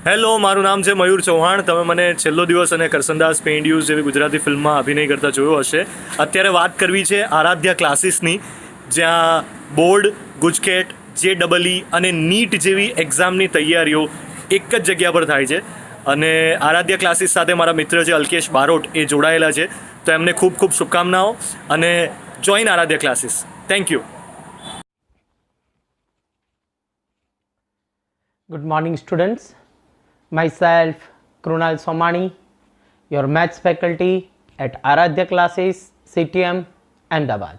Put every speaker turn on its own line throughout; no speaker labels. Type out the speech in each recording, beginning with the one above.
Hello, મારું નામ છે મયુર ચૌહાણ. તમે મને છેલ્લો દિવસ અને કરસનદાસ પેઇન્ડ્યુઝ જેવી ગુજરાતી ફિલ્મમાં અભિનય કરતા જોયો હશે. અત્યારે વાત કરવી છે આરાધ્યા ક્લાસીસની, જ્યાં બોર્ડ, ગુજકેટ, JEE અને નીટ જેવી એક્ઝામની તૈયારીઓ એક જ જગ્યા પર થાય છે. અને આરાધ્યા ક્લાસીસ સાથે મારા મિત્ર છે અલ્કેશ બારોટ, એ જોડાયેલા છે. તો એમને ખૂબ ખૂબ શુભકામનાઓ અને join Aradhya classes. Thank you.
Good morning, students. Myself, Krunal Somani, your maths faculty at Aradhya Classes, CTM, Ahmedabad.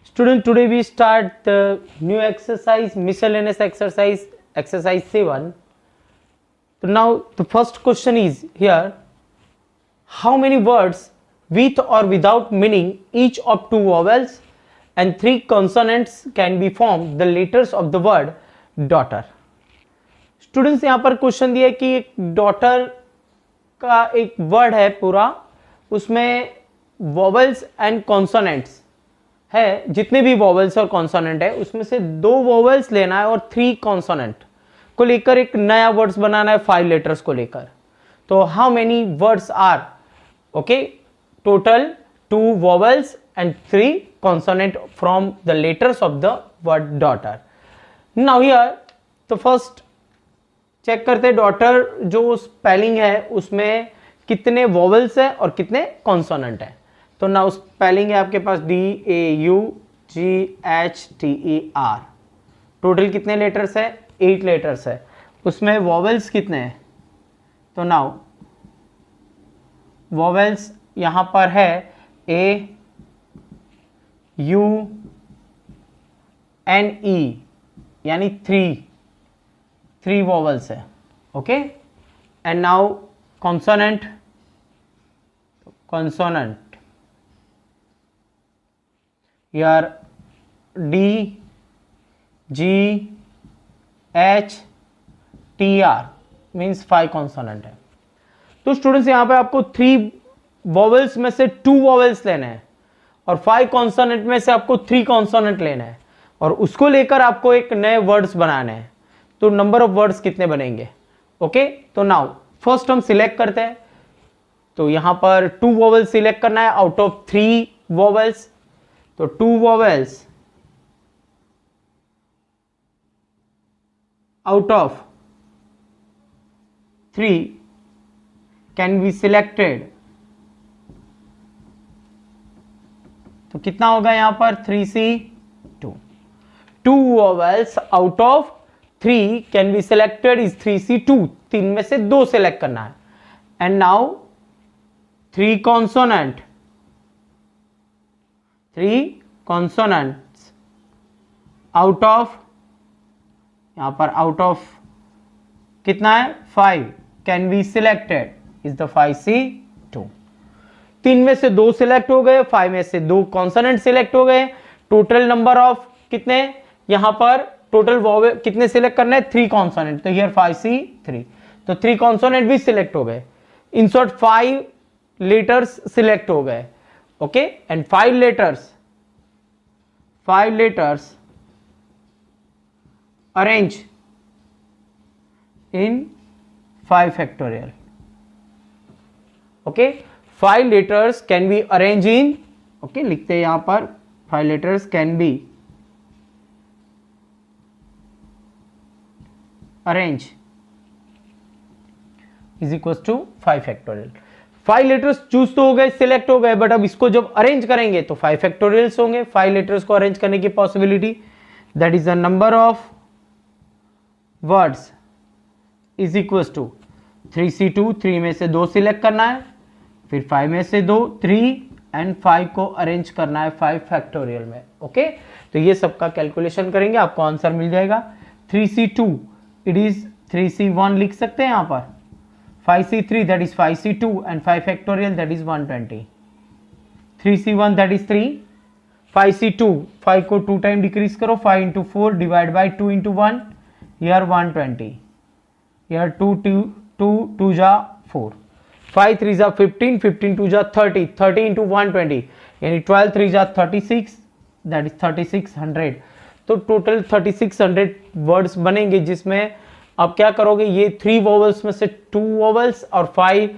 Student, today we start the new exercise, miscellaneous exercise, exercise 7. So now the first question is here, how many words with or without meaning, each of 2 vowels and 3 consonants can be formed the letters of the word daughter. Students यहाँ पर question दिया है कि एक daughter का एक word है पूरा, उसमें वॉवल्स एंड कॉन्सोनेंट्स है, जितने भी वॉवल्स और कॉन्सोनेंट है उसमें से 2 वॉवल्स लेना है और 3 कॉन्सोनेंट को लेकर एक नया वर्ड्स बनाना है 5 लेटर्स को लेकर. तो how many words are? Okay, total 2 vowels and 3 consonant from the letters of the word daughter. Now here तो फर्स्ट चेक करते डॉटर जो स्पेलिंग है उसमें कितने वॉवल्स है और कितने कॉन्सोनेंट है. तो ना स्पेलिंग है आपके पास DAUGHTER. टोटल कितने लेटर्स है? 8 लेटर्स है. उसमें वॉवल्स कितने हैं? तो नाउ वॉवल्स यहां पर है AUNE, यानी 3 वॉवल्स है. ओके, एंड नाउ कॉन्सोनेंट यार DGHTR मीन्स 5 कॉन्सोनेंट है. तो स्टूडेंट्स यहां पे आपको 3 वॉवल्स में से 2 वॉवल्स लेने हैं और 5 कॉन्सोनेंट में से आपको 3 कॉन्सोनेंट लेना है और उसको लेकर आपको एक नए वर्ड्स बनाने हैं. तो नंबर ऑफ वर्ड्स कितने बनेंगे? ओके, तो नाउ फर्स्ट हम सिलेक्ट करते हैं. तो यहां पर 2 वॉवल्स सिलेक्ट करना है आउट ऑफ 3 वॉवल्स. तो 2 vowels out of 3 can be selected. तो कितना होगा यहां पर? 3C2. 2 vowels out of 3 can be selected is 3C2. 3 में से 2 सिलेक्ट करना है. And now 3 consonants out of, यहां पर आउट ऑफ कितना है? 5 can be selected is the 5C2. 3 में से 2 सिलेक्ट हो गए, 5 में से 2 कॉन्सोनेंट सिलेक्ट हो गए. टोटल नंबर ऑफ कितने यहां पर? टोटल वॉवल कितने सिलेक्ट करना है? 3 कॉन्सोनेंट. तो हियर 5C3. तो 3 कॉन्सोनेंट भी सिलेक्ट हो गए. इन शॉर्ट 5 लेटर्स सिलेक्ट हो गए. Okay, and 5 letters arrange in 5 factorial. Okay, 5 letters can be arrange in, okay लिखते हैं यहां पर 5 letters can be arrange is equal to 5 factorial. 5 letters choose तो हो गए, सिलेक्ट हो गए, बट अब इसको जब अरेंज करेंगे तो 5 फैक्टोरियल्स होंगे. 5 लेटर्स को अरेंज करने की possibility, that is the number of words is equal to 3C2. 3 में से 2 सिलेक्ट करना है, फिर 5 में से 2, 3 एंड 5 को अरेंज करना है 5 फैक्टोरियल में. ओके, तो ये सबका कैलकुलेशन करेंगे, आपको आंसर मिल जाएगा. 3C2 इट इज 3C1 लिख सकते हैं यहां पर. 5C3 that is 5C2 and 5 factorial that is 120. 3C1 that is 3. 5C2 5 को 2 टाइम डिक्रीज करो, 5 into 4 divide by 2 into 1, here 120. Here 2 जा 4. 5 3 जा 15, 15 2 जा 30, 30 इंटू 120 यानी 12 3 जा 36, दैट इज 3600. तो टोटल 3600 वर्ड्स बनेंगे, जिसमें आप क्या करोगे, ये 3 वोवेल्स में से 2 वोवेल्स और 5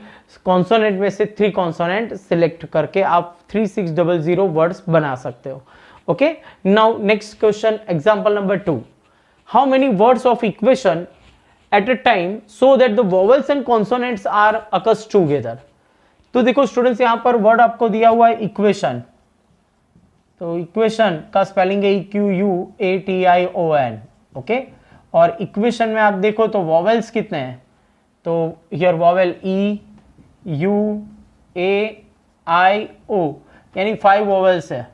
कॉन्सोनेंट में से 3 कॉन्सोनेंट सिलेक्ट करके आप 3600 वर्ड्स बना सकते हो. Okay, now next question, example number 2. How many words of equation at a time so that the vowels and consonants are occurs together. तो देखो स्टूडेंट्स, यहां पर वर्ड आपको दिया हुआ है इक्वेशन. तो इक्वेशन का स्पेलिंग है EQUATION. ओके, और इक्वेशन में आप देखो तो वॉवेल्स कितने हैं, तो हियर वॉवेल EUAIO यानी 5 वॉवेल्स है.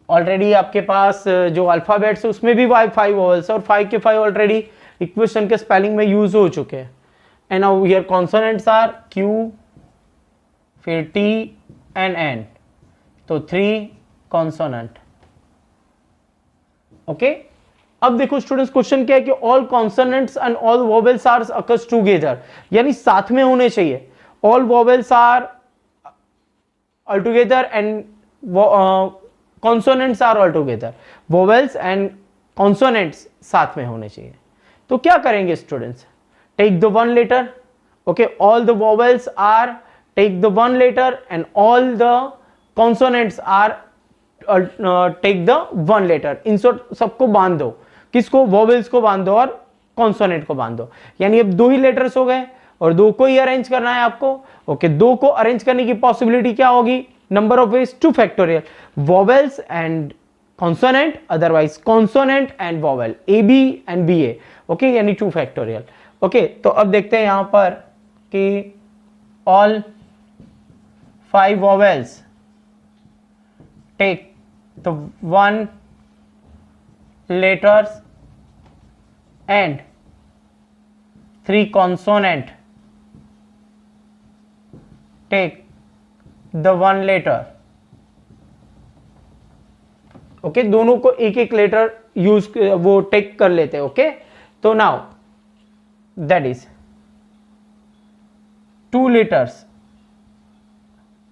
ऑलरेडी आपके पास जो अल्फाबेट्स है उसमें भी 5 वॉवेल्स है, और 5 के 5 ऑलरेडी इक्वेशन के स्पेलिंग में यूज हो चुके हैं. And now here consonants are Q, फिर T एंड N, तो 3 कॉन्सोनेंट. ओके, अब देखो स्टूडेंट्स, क्वेश्चन क्या है कि all consonants and all vowels are occurs together, यानी साथ में होने चाहिए. All vowels are all together and consonants are all together. Vowels and consonants साथ में होने चाहिए. तो क्या करेंगे students, take the one letter. Okay, all the vowels are take the one letter and all the consonants are take the one letter. इन सबको बांध दो. किसको, वोवेल्स को बांध दो और कॉन्सोनेंट को बांध दो. यानी अब 2 ही लेटर्स हो गए और 2 को ही अरेंज करना है आपको. ओके, 2 को अरेंज करने की पॉसिबिलिटी क्या होगी, number of veg 2 factorial. Vowels and consonant, otherwise consonant and vowel, AB and BA. Okay, यानी 2 फैक्टोरियल. ओके, तो अब देखते हैं यहां पर कि all 5 vowels take the 1 letters and 3 consonant take the 1 letter. Okay, दोनों को एक एक लेटर यूज वो टेक कर लेते हैं. ओके, तो now that is 2 letters.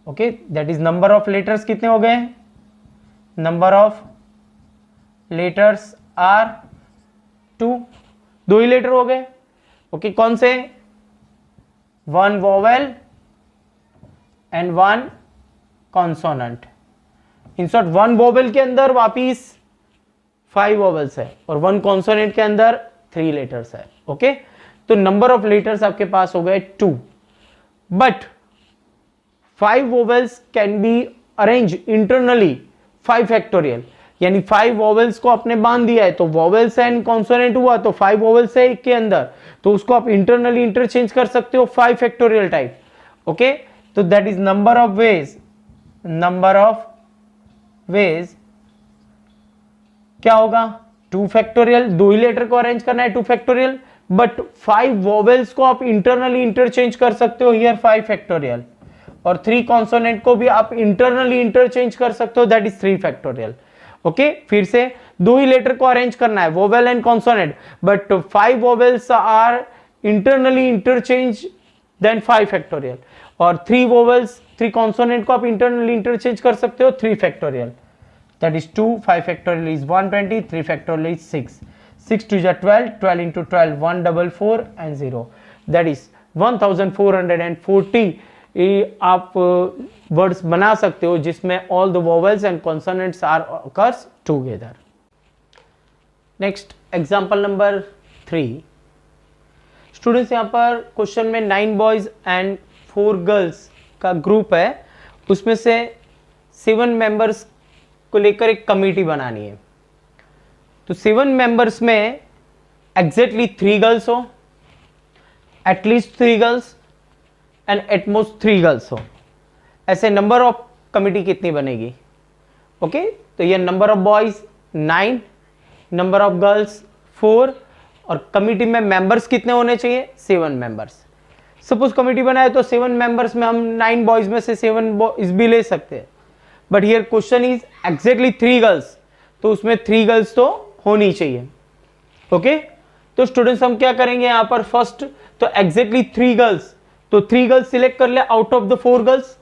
Okay, that is number of letters कितने हो गए, नंबर ऑफ लेटर्स आर 2. 2 ही लेटर हो गए. ओके, कौन से, 1 vowel and 1 consonant. In short 1 vowel के अंदर वापिस 5 वोवेल्स है और 1 कॉन्सोनेंट के अंदर 3 लेटर्स है. ओके, तो नंबर ऑफ लेटर्स आपके पास हो गए 2. But 5 vowels can be arrange internally 5 factorial, यानी 5 वोवेल्स को आपने बांध दिया है, तो वोवेल्स एंड कॉन्सोनेंट हुआ तो 5 वोवेल्स है एक के अंदर, तो उसको आप इंटरनली इंटरचेंज कर सकते हो 5 फैक्टोरियल टाइप. ओके, तो that is number of ways. Number of ways क्या होगा, 2 फैक्टोरियल. 2 ही लेटर को अरेंज करना है 2 फैक्टोरियल, बट 5 वोवेल्स को आप इंटरनली इंटरचेंज कर सकते हो, हियर 5 फैक्टोरियल. और 3 कॉन्सोनेंट को भी आप इंटरनली इंटरचेंज कर सकते हो, दैट इज 3 फैक्टोरियल. ओके, फिर से 2 ही लेटर को अरेंज करना है, vowel and consonant, but 5 vowels are internally interchange then 5 factorial. और 3 वोवेल्स 3 कॉन्सोनेंट को आप इंटरनली इंटरचेंज कर सकते हो 3 factorial. That is 2, 5 factorial is 120, 3 factorial is 6. 6 2 जा 12, 12 into 12 144 and 0, दैट इज 1440 आप वर्ड्स बना सकते हो जिसमें all the vowels and consonants are occurs together. Next example number 3. Students, यहाँ पर क्वेश्चन में 9 बॉयज एंड 4 गर्ल्स का ग्रुप है, उसमें से 7 मेंबर्स को लेकर एक कमेटी बनानी है. तो 7 मेंबर्स में एग्जैक्टली 3 गर्ल्स हो, at least 3 girls and at most 3 girls हो. ऐसे नंबर ऑफ कमिटी कितनी बनेगी. ओके, तो ये number of boys 9, number of girls 4, और कमिटी में मेंबर्स कितने होने चाहिए, 7 मेंबर्स. सपोज कमिटी बनाए तो 7 मेंबर्स में हम 9 बॉयज में से 7 बॉयज भी ले सकते हैं, but here question is exactly 3 girls, तो उसमें 3 गर्ल्स तो होनी चाहिए. ओके, तो स्टूडेंट्स हम क्या करेंगे यहां पर, फर्स्ट तो एग्जैक्टली 3 गर्ल्स, तो 3 गर्ल्स सिलेक्ट कर ले out of the 4 girls.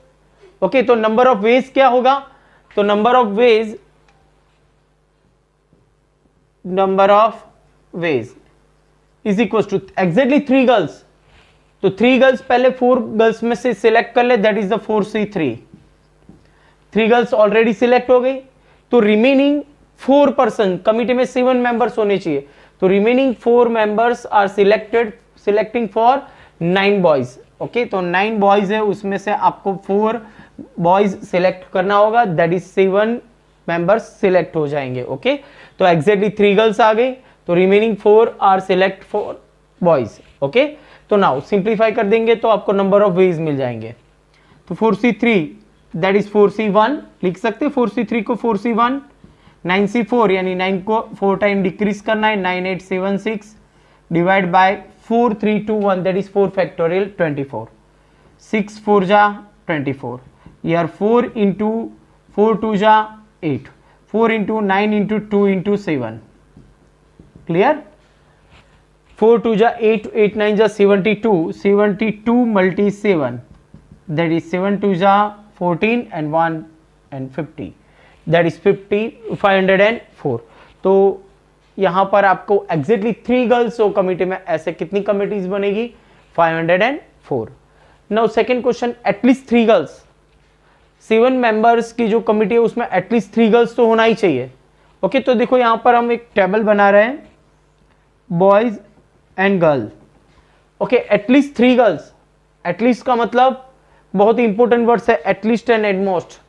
Okay, तो नंबर ऑफ वेज क्या होगा, तो number of veg number of ways is equals to exactly 3 girls. तो 3 गर्ल्स पहले 4 गर्ल्स में से सिलेक्ट कर ले, that is the 4C3. 3 girls already select हो गई, तो रिमेनिंग 4 पर्सन, कमिटी में 7 मेंबर्स होने चाहिए, तो remaining 4 members are selecting for 9 boys. Okay, तो 9 बॉयज है, उसमें से आपको 4 बॉयज सिलेक्ट करना होगा, दैट इज 7 मेंबर्स सिलेक्ट हो जाएंगे. ओके, तो एग्जैक्टली 3 गर्ल्स आ गई, तो remaining 4 are select for boys. Okay, तो नाउ सिंप्लीफाई कर देंगे तो आपको नंबर ऑफ वेज मिल जाएंगे. तो 4C3 दैट इज 4C1 लिख सकते हैं, 4C3 को 4C1. 9C4 यानी 9 को 4 टाइम डिक्रीज करना है, 9876 divide by 4321 that is 4 factorial 24. 6 4 जा 24, यार 4 इंटू 4 2 जा 8, 4 इंटू 9 इंटू 2 इंटू 7. क्लियर? 4 2 जा 8, 8 9 जा 72, 72 मल्टी 7 दैट इज 7 2 जा 14 and 1 and 50 दैट इज 504. तो यहां पर आपको एग्जैक्टली 3 गर्ल्स हो कमिटी में, ऐसे कितनी कमिटीज बनेगी? 504. Now second question, at least 3 girls. 7 members की जो कमिटी है उसमें एटलीस्ट 3 गर्ल्स तो होना ही चाहिए. ओके, तो देखो यहां पर हम एक टेबल बना रहे हैं, boys and girl. Okay, at least 3 girls. At least का मतलब बहुत ही इंपॉर्टेंट वर्ड्स है, एटलीस्ट एंड एटमोस्ट.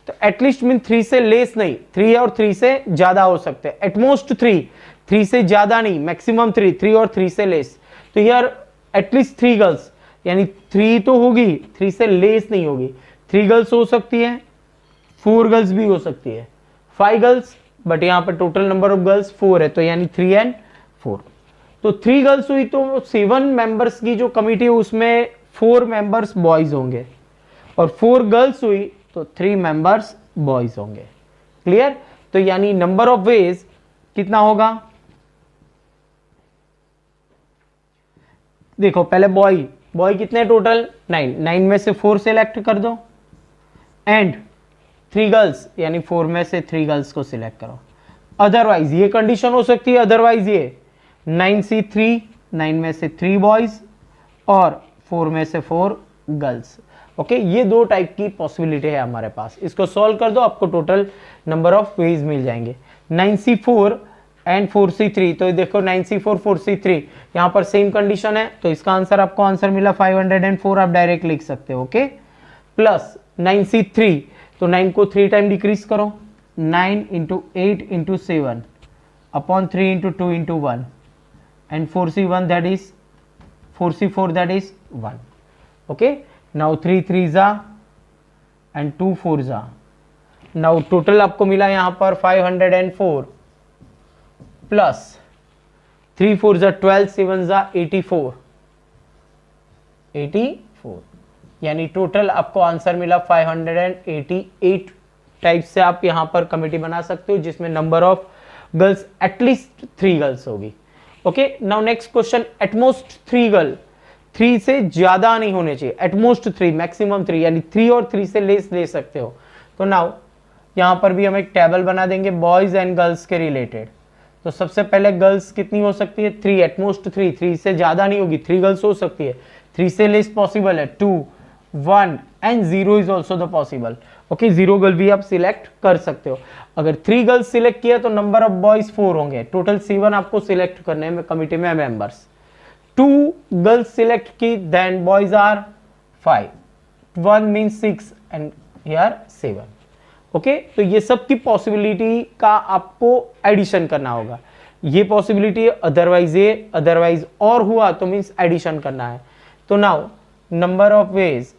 तो एटलीस्ट मीन 3 से लेस नहीं, 3 और 3 से ज्यादा हो सकते हैं. एटमोस्ट 3 से ज्यादा नहीं, मैक्सिमम 3 और 3 से लेस. तो यार एटलीस्ट 3 गर्ल्स यानी 3 तो होगी, 3 से लेस नहीं होगी. 3 गर्ल्स हो सकती है, 4 गर्ल्स भी हो सकती है, 5 गर्ल्स, बट यहाँ पर टोटल नंबर ऑफ गर्ल्स 4 है, तो यानी 3 and 4. तो 3 गर्ल्स हुई तो 7 मेंबर्स की जो कमिटी है उसमें 4 मेंबर्स बॉयज होंगे, और 4 गर्ल्स हुई तो 3 मेंबर्स बॉयज होंगे. क्लियर? तो यानी नंबर ऑफ वेज कितना होगा? देखो पहले बॉय कितने टोटल? 9 में से 4 सिलेक्ट कर दो, एंड 3 गर्ल्स यानी 4 में से 3 गर्ल्स को सिलेक्ट करो. अदरवाइज ये कंडीशन हो सकती है, अदरवाइज ये 9C3, 9 में से 3 बॉयज और 4 में से 4 गर्ल्स. ओके, ये 2 टाइप की पॉसिबिलिटी है हमारे पास. इसको सॉल्व कर दो, आपको टोटल नंबर ऑफ वेज मिल जाएंगे. 9C4 एंड 4C3, तो देखो 9C4 4C3 यहां पर सेम कंडीशन है, तो इसका आंसर आपको आंसर मिला 504. आप डायरेक्ट लिख सकते हो. ओके, प्लस 9C3, तो 9 को 3 टाइम डिक्रीज करो, 9 into 8 into 7 upon 3 into 2 into 1, and 4C1 that is 4C4 that is 1. Okay, now 3 3s are and 2 4s are. now total आपको मिला यहां पर 504 plus 3 4s are 12, 7s are 84 यानी total आपको answer मिला 588. टाइप से आप यहां पर कमिटी बना सकते हो जिसमें number of girls at least 3 girls होगी. Okay, now next question, at most 3 girl. 3 से ज्यादा नहीं होने चाहिए, एटमोस्ट 3, मैक्सिमम 3, यानी 3 और 3 से लेस ले सकते हो. तो नाउ यहां पर भी हम एक टेबल बना देंगे बॉयज एंड गर्ल्स के रिलेटेड. तो सबसे पहले गर्ल्स कितनी हो सकती है? 3, एटमोस्ट 3 से ज्यादा नहीं होगी, 3 गर्ल्स हो सकती है, 3 से लेस पॉसिबल है 2, 1 and 0 is also the possible. Okay, 0 girl भी आप सिलेक्ट कर सकते हो. अगर 3 गर्ल्स सिलेक्ट किया तो नंबर ऑफ बॉयज 4 होंगे, टोटल 7 आपको सिलेक्ट करने में कमिटी में मेंबर्स. 2 गर्ल्स सिलेक्ट की, then boys are 5, 1 means 6 and here 7. Okay, तो ये सब की पॉसिबिलिटी का आपको एडिशन करना होगा. ये पॉसिबिलिटी है, अदरवाइज ये, अदरवाइज और हुआ तो मीन्स एडिशन करना है. तो नाउ नंबर ऑफ वेज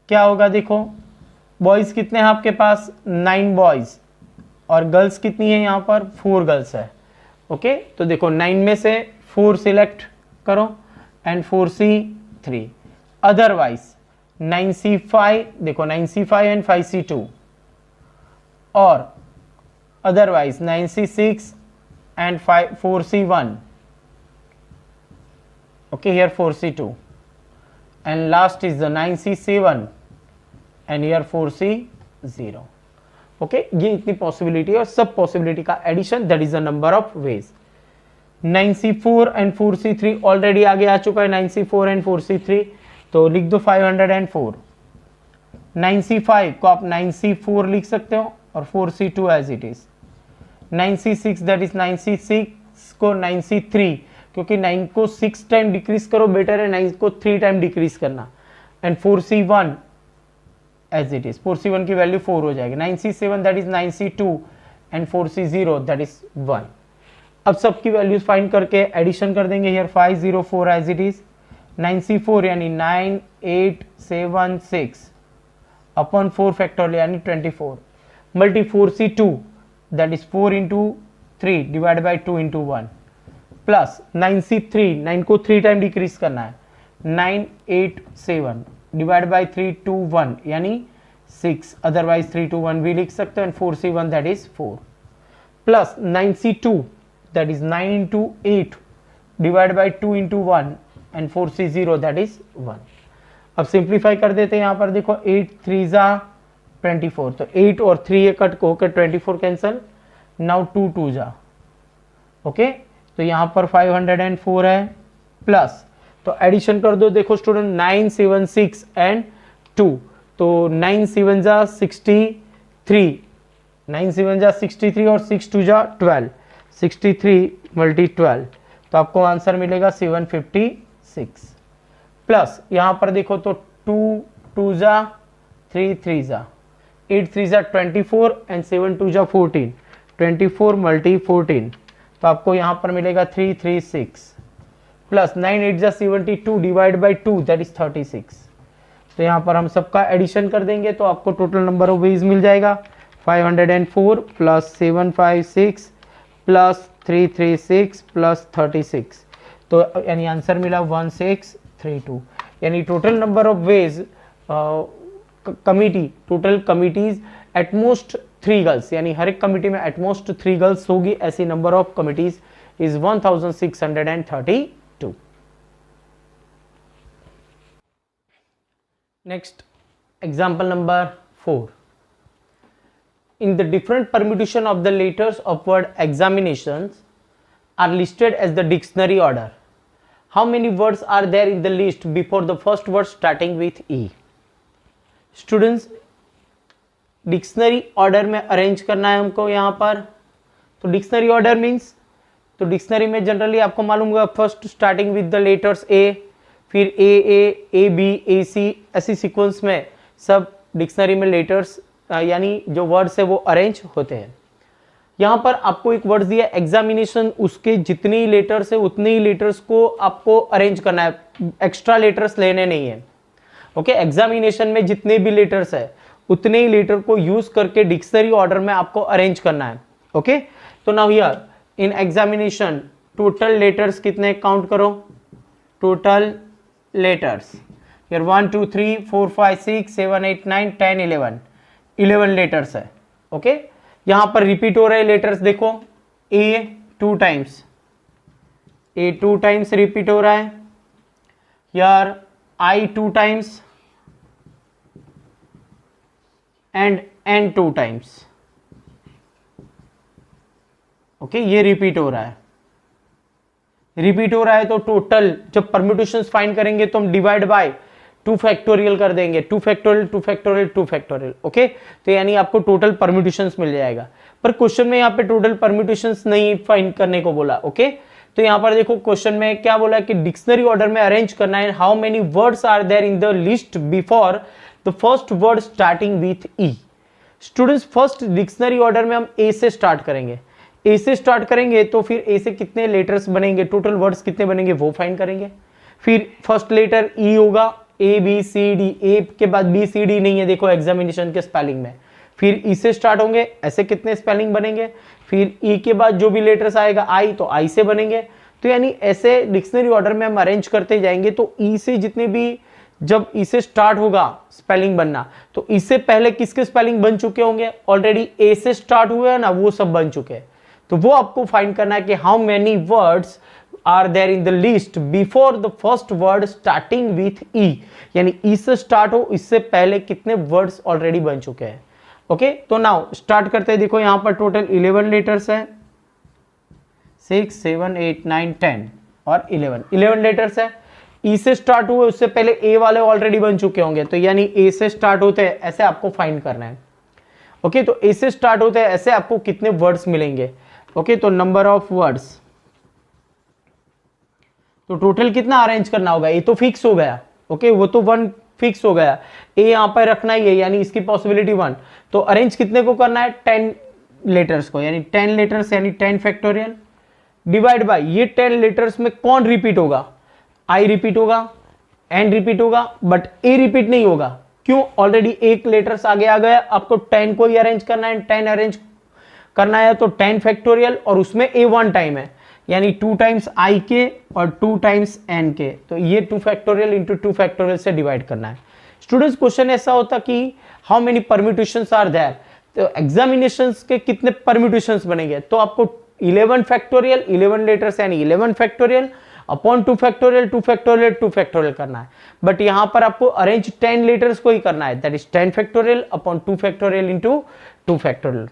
क्या होगा? देखो बॉयज कितने हैं आपके पास? 9 बॉयज, और गर्ल्स कितनी है यहाँ पर? 4 गर्ल्स है. ओके, तो देखो 9 में से 4 सिलेक्ट करो एंड 4C3, अदरवाइज 9C5, देखो 9C5 एंड 5C2, और otherwise 9C6 and 4C1. okay, here 4C2, and last is the 9C7 and here 4C0. Okay ये इतनी पॉसिबिलिटी है और सब पॉसिबिलिटी का addition, that is the number of ways. 9c4 and 4c3 already आगे आ चुका है, 9c4 एंड 4c3, तो लिख दो 504। 9c5 को आप 9c4 लिख सकते हो और 4c2 as it is. 9c6 that is 9c6 को 9c3, क्योंकि 9 को 6 टाइम डिक्रीज करो बेटर है 9 को 3 टाइम डिक्रीज करना, and 4c1 as it is. 4c1 की वैल्यू 4 हो जाएगी। 9c7 that is 9c2 and 4c0 that is 1। अब सबकी वैल्यूज फाइंड करके एडिशन कर देंगे। Here 504 as it is. 9c4 यानी 9876 अपॉन 4 फैक्टोरियल यानी 24 multi 4c2 that is 4 into 3 divide by 2 into 1 plus 9c3, 9 को 3 टाइम डिक्रीज करना है, 987 डिवाइड बाई 3 टू 1 यानी 6, अदरवाइज 3 टू 1 भी लिख सकते हो, and 4c1 that is 4 plus 9c2 that is 9 into 8 divide by 2 into 1 and 4c0 that is 1। अब simplify कर देते हैं। यहाँ पर देखो 8 3 जा 24, तो 8 और 3 ये कट को 24 कैंसल, नाउ 2 2 जा ओके, तो यहाँ पर 504 है प्लस, तो एडिशन कर दो। देखो स्टूडेंट 976 एंड 2, तो 9 7 जा 63, 9 7 जा 63 और 6 2 जा 12, 63 मल्टी 12, तो आपको आंसर मिलेगा 756 प्लस यहाँ पर देखो तो 2 2 जा 3 3 जा 8 3 जा 24 एंड 7 2 जा 14, 24 मल्टी 14, तो आपको यहाँ पर मिलेगा 336 प्लस 9 8 जा 72 डिवाइड बाई 2 दैट इज 36, तो यहाँ पर हम सबका एडिशन कर देंगे तो आपको टोटल नंबर ऑफ वेज मिल जाएगा 504 प्लस 756 प्लस 336 प्लस 36, तो यानी आंसर मिला 1632, यानी total number of ways committee, total committees at most 3 girls, यानी हर एक कमिटी में एटमोस्ट 3 गर्ल्स होगी, ऐसी number of committees is 1632। Next example number 4। In the different permutation of the letters of word examinations are listed as the dictionary order. How many words are there in the list before the first word starting with E? Students, dictionary order में arrange करना है हमको यहाँ पर, तो dictionary order means, तो dictionary में generally आपको मालूम होगा first starting with the letters A, फिर ए बी ए सी, ऐसी सीक्वेंस में सब डिक्शनरी में लेटर्स यानी जो वर्ड्स है वो अरेंज होते हैं। यहाँ पर आपको एक वर्ड दिया एग्जामिनेशन, उसके जितने ही लेटर्स है उतने ही लेटर्स को आपको अरेंज करना है, एक्स्ट्रा लेटर्स लेने नहीं है ओके। एग्जामिनेशन में जितने भी लेटर्स है उतने ही लेटर को यूज करके डिक्शनरी ऑर्डर में आपको अरेंज करना है ओके। तो now here in examination total letters कितने काउंट करो, टोटल लेटर्स हियर 1 2 3 4 5 6 7 8 9 10 11 लेटर्स है ओके। यहां पर रिपीट हो रहे लेटर्स देखो, A 2 times, A 2 times repeat हो रहा है, यार I 2 times and N 2 times okay, ये रिपीट हो रहा है। रिपीट हो रहा है तो टोटल जब परम्यूटेशंस फाइंड करेंगे तो हम डिवाइड बाय 2 फैक्टोरियल कर देंगे, 2 फैक्टोरियल 2 फैक्टोरियल 2 फैक्टोरियल ओके, तो यानी आपको टोटल परम्यूटेशंस मिल जाएगा। पर क्वेश्चन में यहाँ पे टोटल परम्यूटेशंस नहीं फाइंड करने को बोला ओके। तो यहाँ पर देखो क्वेश्चन में क्या बोला कि डिक्शनरी ऑर्डर में अरेंज करना है, how many words are there in the list before the first word starting with E. Students first dictionary order में हम ए से स्टार्ट करेंगे, ए से स्टार्ट करेंगे तो फिर ए से कितने लेटर्स बनेंगे, टोटल वर्ड्स कितने बनेंगे वो फाइंड करेंगे। फिर फर्स्ट लेटर ई होगा, ए बी सी डी, ए के बाद बी सी डी नहीं है देखो एग्जामिनेशन के स्पेलिंग में, फिर ई से स्टार्ट होंगे, ऐसे कितने स्पेलिंग बनेंगे, फिर ई के बाद जो भी लेटर्स आएगा आई तो आई से बनेंगे, तो यानी ऐसे डिक्शनरी ऑर्डर में हम अरेंज करते जाएंगे। तो ई से जितने भी, जब ई से स्टार्ट होगा स्पेलिंग बनना तो इससे पहले किसके स्पेलिंग बन चुके होंगे, ऑलरेडी ए से स्टार्ट हुए हैं ना, वो सब बन चुके हैं। तो वो आपको फाइंड करना है कि how many words are there in the list before the first word starting with E, यानी ई से स्टार्ट हो इससे पहले कितने वर्ड्स ऑलरेडी बन चुके हैं ओके, तो नाउ स्टार्ट करते हैं। देखो यहाँ पर टोटल 11 लेटर्स है, 6 7 8 9 10 और 11 लेटर्स है। ई से स्टार्ट हुए, उससे पहले ए वाले ऑलरेडी बन चुके होंगे, तो यानी ए से स्टार्ट होते हैं ऐसे आपको फाइंड करना है। ओके, तो ए से स्टार्ट होते हैं ऐसे आपको कितने वर्ड्स मिलेंगे। ओके, तो नंबर ऑफ वर्ड्स, तो टोटल कितना अरेंज करना होगा, ये तो फिक्स हो गया। ओके, वो तो 1 फिक्स हो गया, ए यहां पर रखना ही है, यानी इसकी पॉसिबिलिटी 1। तो अरेंज कितने को करना है, 10 लेटर्स को, यानी 10 लेटर्स यानी 10 फैक्टोरियल डिवाइड बाय ये 10 लेटर्स में कौन रिपीट होगा, आई रिपीट होगा, एन रिपीट होगा, बट ए रिपीट नहीं होगा। क्यों, ऑलरेडी एक लेटर्स आगे आ गया, आपको 10 को ही अरेंज करना है। 10 अरेंज करना है तो 10 फैक्टोरियल और उसमें ए 1 टाइम है, यानी 2 टाइम्स आई के और 2 टाइम्स एन के, तो ये 2 फैक्टोरियल इंटू 2 फैक्टोरियल से डिवाइड करना है। स्टूडेंट्स, क्वेश्चन ऐसा होता कि how many permutations are there, तो एग्जामिनेशंस के कितने परम्यूटेशंस बनेंगे, तो आपको 11 फैक्टोरियल 11 लेटर्स यानी 11 factorial upon 2 factorial 2 factorial 2 factorial करना है। बट यहां पर आपको अरेंज 10 लेटर्स को ही करना है, that is 10 factorial upon 2 factorial into 2 factorial.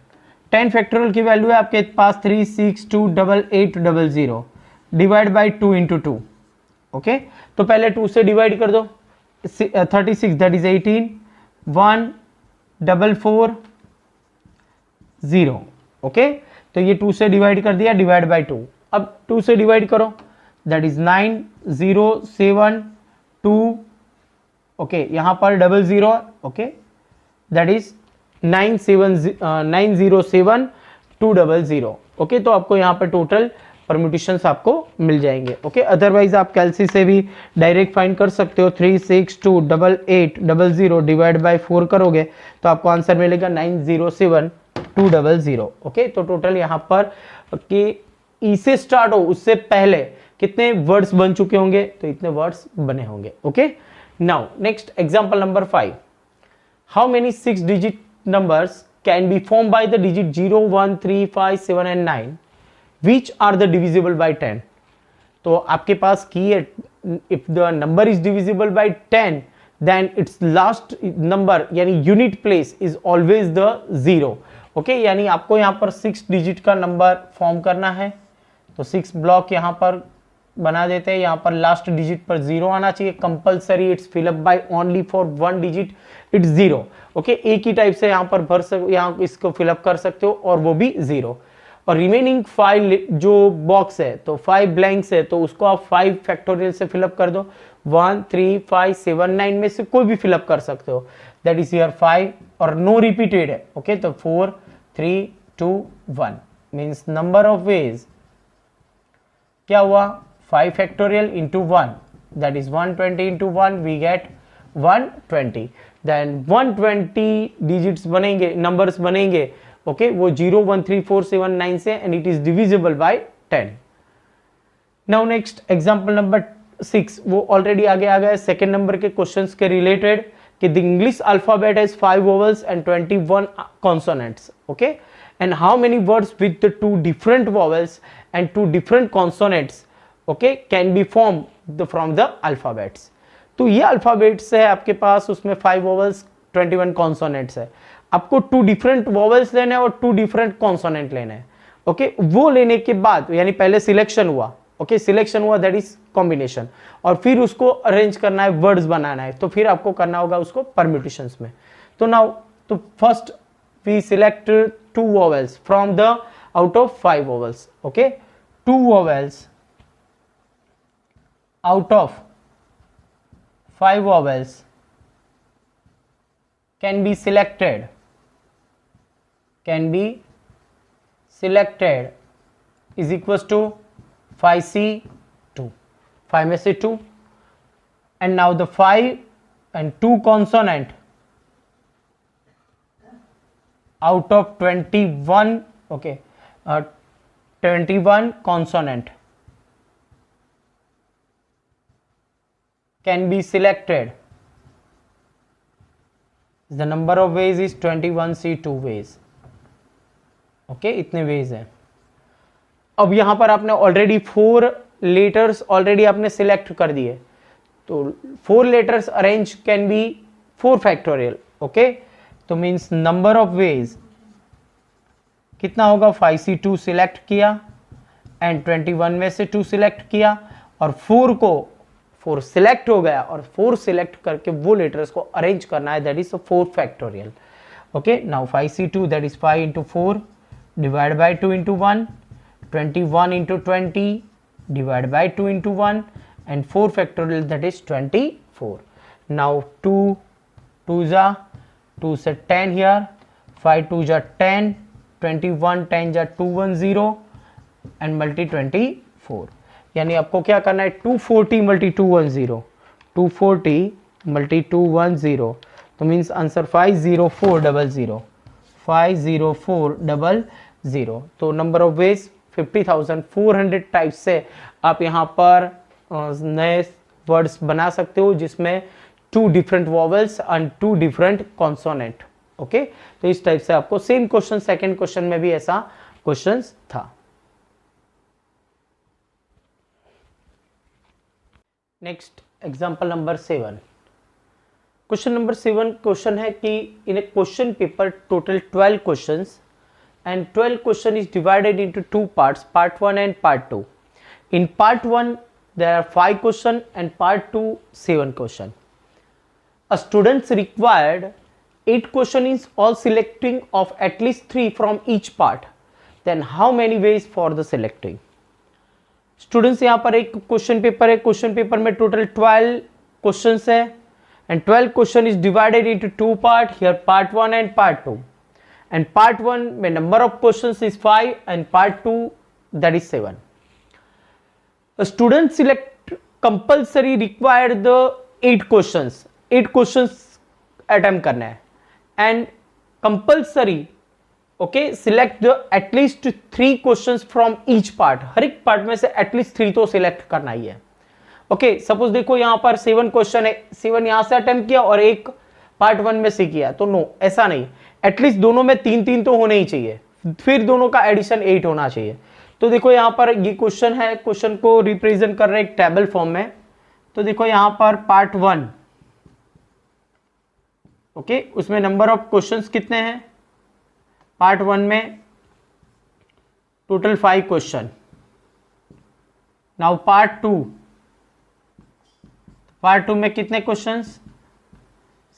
10 factorial की वैल्यू है आपके पास 3628800 डिवाइड बाई 2 इंटू 2। ओके, तो पहले 2 से डिवाइड कर दो, 36 दैट इज 18 1440। ओके, तो ये 2 से डिवाइड कर दिया, डिवाइड बाई 2। अब 2 से डिवाइड करो, दैट इज 9072। ओके, यहां पर 00, ओके, दैट इज 907200। ओके, तो आपको यहाँ पर टोटल परम्यूटेशंस आपको मिल जाएंगे। ओके, अदरवाइज आप कैलसी से भी डायरेक्ट फाइंड कर सकते हो। 3628800 डिवाइड बाई 4 करोगे तो आपको आंसर मिलेगा 907200। ओके, तो टोटल यहाँ पर कि ई से स्टार्ट हो उससे पहले कितने वर्ड्स बन चुके होंगे, तो इतने वर्ड्स बने होंगे। Okay, now next example number 5, how many 6 digit numbers can be formed by the digit 0 1 3 5 7 and 9 which are the divisible by 10। तो आपके पास की है, if the number is divisible by 10 then its last number यानी unit place is always the 0। Okay, यानी आपको यहाँ पर 6 digit का नंबर फॉर्म करना है, तो 6 ब्लॉक यहाँ पर बना देते हैं। यहाँ पर लास्ट डिजिट पर 0 आना चाहिए compulsory, it's fill up by only for 1 digit it's 0। Okay, एक ही टाइप से यहाँ पर भर सकते, यहाँ इसको फिलअप कर सकते हो और वो भी 0। और रिमेनिंग 5 जो बॉक्स है, तो 5 ब्लैंक्स है, तो उसको आप 5 फैक्टोरियल से फिलअप कर दो। 1 3 5 7 9 में से कोई भी फिलअप कर सकते हो, दैट इज योर 5 और नो रिपीटेड है। ओके, तो 4 3 2 1 मीन्स नंबर ऑफ वेज क्या हुआ, 5 factorial into 1, that is 120 into 1 we get 120। Then 120 digits बनेंगे, नंबर्स बनेंगे। ओके, वो 0 1 3 4 7 9 से, and it is divisible by 10। Now next example number 6, वो ऑलरेडी आगे आ गया है सेकंड नंबर के क्वेश्चंस के रिलेटेड, कि the English alphabet has 5 vowels and 21 consonants. Okay, and how many words with the 2 different vowels and 2 different consonants okay can be form from the alphabets. तो ये alphabets है आपके पास, उसमें 5 vowels 21 consonants है। आपको 2 different vowels लेने हैं और 2 डिफरेंट कॉन्सोनेंट लेने हैं। ओके, वो लेने के बाद यानी पहले सिलेक्शन हुआ, ओके, सिलेक्शन हुआ दैट इज कॉम्बिनेशन, और फिर उसको अरेंज करना है, वर्ड्स बनाना है, तो फिर आपको करना होगा उसको परम्यूटेशंस में। तो नाउ तो first we select 2 vowels from the out of 5 vowels. Okay, 2 vowels out of 5 vowels can be selected is equals to 5C2, 5 में से 2, and now the 5 and 2 consonant out of 21, okay, 21 consonant can be selected. The number of ways is 21C2 ways. Okay, इतने veg हैं। अब यहां पर आपने already 4 letters already आपने select कर दिए, तो 4 letters arrange can be 4 factorial. Okay, तो मीन्स नंबर ऑफ वेज कितना होगा, 5C2 सिलेक्ट किया एंड 21 में से 2 सिलेक्ट किया और 4 सिलेक्ट हो गया और 4 सिलेक्ट करके वो लेटर्स को अरेंज करना है, that is 4 factorial. Okay, now 5C2 that is 5 into 4 divide by 2 into 1, 21 into 20 divide by 2 into 1 and 4 factorial that is 24. Now 2 2s are 2 से 10 here, 5 2s are 10, 21 10 are 210 and multi 24. यानी आपको क्या करना है, 240 multi 210, 240 multi 210, तो means answer 50400, 50400. तो number of veg 50,400 type से आप यहाँ पर नए वर्ड्स बना सकते हो जिसमें 2 different vowels and 2 different consonant. Okay, तो इस टाइप से आपको सेम क्वेश्चन सेकंड क्वेश्चन में भी ऐसा क्वेश्चन था. Next example number 7. Question number 7 question है कि in a question paper total 12 questions and 12 question is divided into 2 parts, part 1 and part 2. In part 1 there are 5 question and part 2 7 question. A students required 8 question is all selecting of at least 3 from each part. Then how many ways for the selecting? Students यहाँ पर एक question paper है, question paper में total 12 questions है and 12 question is divided into 2 part, here part 1 and part 2. And part 1 में number of questions is 5 and part 2 that is 7. A student select compulsory required the 8 questions. 8 questions attempt करना है and compulsory okay select the at least 3 questions from each part. हर एक part में से at least 3 तो select करना ही है. Okay, suppose देखो यहाँ पर 7 क्वेश्चन है, 7 यहाँ से अटेम्प्ट किया और एक पार्ट 1 में से किया, तो नो ऐसा नहीं, एटलीस्ट दोनों में 3-3 तो होने ही चाहिए, फिर दोनों का एडिशन 8 होना चाहिए. तो देखो यहाँ पर ये क्वेश्चन है, क्वेश्चन को रिप्रेजेंट कर रहे हैं एक टेबल फॉर्म में. तो देखो यहाँ पर पार्ट 1 ओके, उसमें नंबर ऑफ क्वेश्चंस कितने हैं, पार्ट 1 में टोटल 5 क्वेश्चन. नाउ पार्ट 2 में कितने क्वेश्चंस,